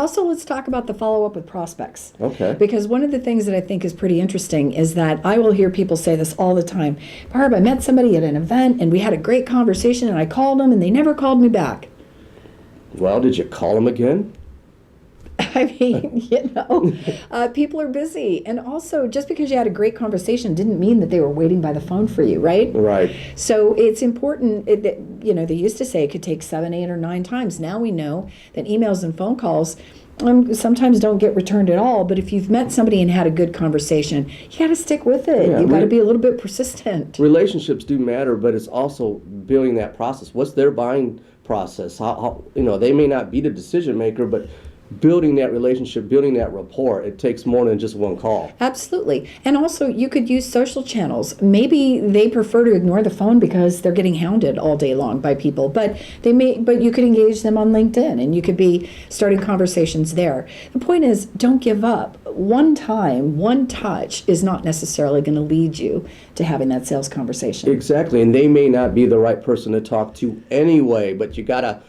also let's talk about the follow-up with prospects. Okay. Because one of the things that I think is pretty interesting is that I will hear people say this all the time. Barb, I met somebody at an event and we had a great conversation and I called them and they never called me back. Well, did you call them again? I mean, people are busy. And also, just because you had a great conversation didn't mean that they were waiting by the phone for you, right? Right. So it's important, they used to say it could take 7, 8, or 9 times. Now we know that emails and phone calls sometimes don't get returned at all. But if you've met somebody and had a good conversation, you got to stick with it. Yeah, You've got to be a little bit persistent. Relationships do matter, but it's also building that process. What's their buying process? How they may not be the decision maker, but building that relationship, building that rapport, it takes more than just one call. Absolutely. And also you could use social channels. Maybe they prefer to ignore the phone because they're getting hounded all day long by people, but you could engage them on LinkedIn and you could be starting conversations there. The point is, don't give up. One time, one touch is not necessarily going to lead you to having that sales conversation. Exactly. And they may not be the right person to talk to anyway, but you gotta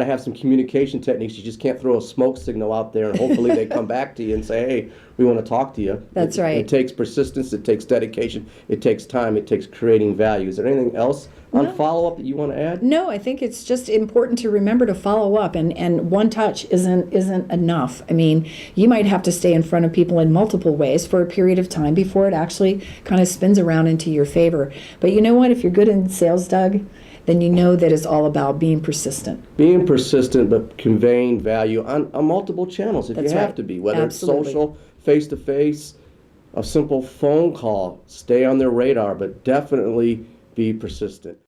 have some communication techniques. You just can't throw a smoke signal out there and hopefully they come back to you and say, hey, we want to talk to you. That's right. It takes persistence, it takes dedication, it takes time, it takes creating value. Is there anything else on follow-up that you want to add? No, I think it's just important to remember to follow up, and one touch isn't enough. I mean, you might have to stay in front of people in multiple ways for a period of time before it actually kind of spins around into your favor. But you know what? If you're good in sales, Doug, then you know that it's all about being persistent. Being persistent, but conveying value on multiple channels if That's you have right. to be, whether Absolutely. it's social, face-to-face, a simple phone call, stay on their radar, but definitely be persistent.